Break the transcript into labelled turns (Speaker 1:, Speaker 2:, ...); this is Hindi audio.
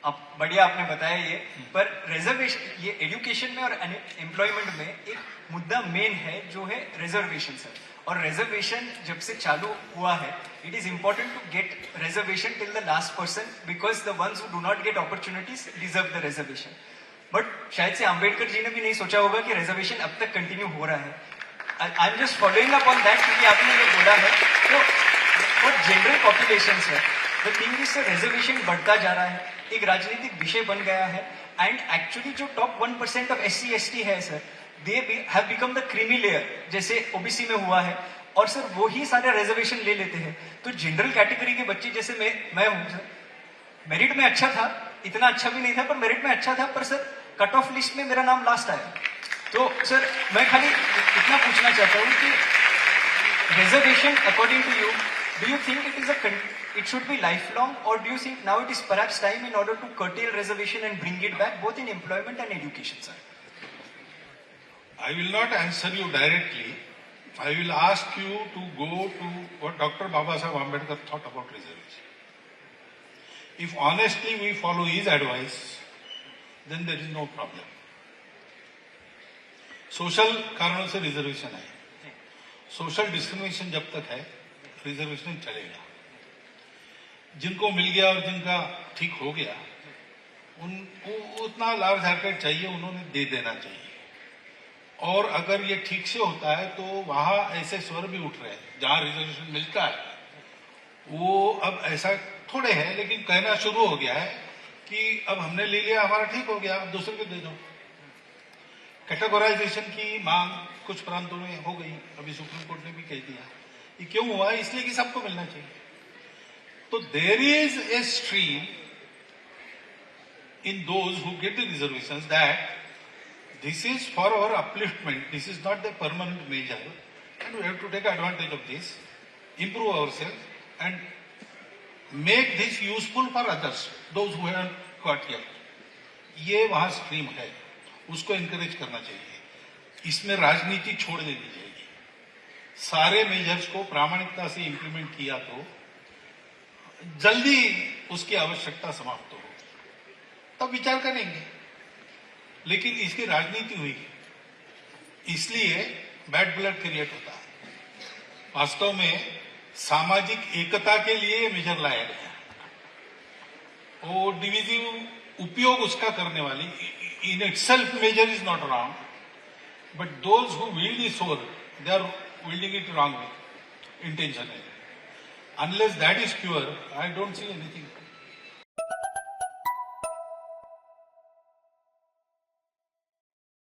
Speaker 1: अब बढ़िया आपने बताया ये, पर रिजर्वेशन, ये एजुकेशन में और एम्प्लॉयमेंट में एक मुद्दा मेन है जो है रिजर्वेशन सर। और रिजर्वेशन जब से चालू हुआ है, it is important to get reservation till the last person, because the ones who do not get opportunities deserve the reservation. But शायद से अंबेडकर जी ने भी नहीं सोचा होगा कि रिजर्वेशन अब तक कंटिन्यू हो रहा है। I am just following up on that, क्योंकि आपने ये बोला है तो for general population sir, the thing is sir, reservation बढ़ता जा रहा है, एक राजनीतिक विषय बन गया है। एंड एक्चुअली जो टॉप 1% ऑफ SC/ST है sir, they have become the creamy layer, जैसे ओबीसी में हुआ है, और सर वो ही सारे रिजर्वेशन ले लेते हैं। तो जनरल कैटेगरी के बच्चे जैसे मैं हूं सर, मेरिट में अच्छा था, इतना अच्छा भी नहीं था पर मेरिट में अच्छा था, पर सर कट ऑफ लिस्ट में मेरा नाम लास्ट आया। तो सर मैं खाली इतना पूछना चाहता हूं कि reservation according to you, do you think it should be lifelong, or do you think now it is perhaps time in order to curtail reservation and bring it back both in employment and education, sir?
Speaker 2: I will not answer you directly. I will ask you to go to what Dr. Babasaheb Ambedkar thought about reservation. If honestly we follow his advice, then there is no problem. Social कारणों से रिजर्वेशन है, सोशल डिस्क्रिमिनेशन जब तक है रिजर्वेशन चलेगा। जिनको मिल गया और जिनका ठीक हो गया, उनको उतना लार्ज हार्टेड चाहिए उन्होंने दे देना चाहिए। और अगर ये ठीक से होता है तो वहां ऐसे स्वर भी उठ रहे हैं जहां रिजर्वेशन मिलता है, वो अब ऐसा थोड़े है, लेकिन कहना शुरू हो गया है कि अब हमने ले लिया, हमारा ठीक हो गया, अब दूसरे को दे दो। कैटेगराइजेशन की मांग कुछ प्रांतों में हो गई, अभी सुप्रीम कोर्ट ने भी कह दिया। ये क्यों हुआ? इसलिए कि सबको मिलना चाहिए। तो there is a stream in those who get the reservations that this is for our upliftment, this is not the permanent measure, and we have to take advantage of this, improve ourselves and make this useful for others, those who haven't got yet. ये वहां स्ट्रीम है, उसको एनकरेज करना चाहिए। इसमें राजनीति छोड़ देनी चाहिए। सारे मेजर्स को प्रामाणिकता से इंप्लीमेंट किया तो जल्दी उसकी आवश्यकता समाप्त हो, तब विचार करेंगे। लेकिन इसकी राजनीति हुई, इसलिए बैड ब्लड क्रिएट होता है। वास्तव में सामाजिक एकता के लिए मेजर लाया गया, और डिविजिव उपयोग उसका करने वाली, in itself measure is not wrong, but those who wield the sword, they are wielding it wrongly, intentionally. Unless that is pure, I don't see anything.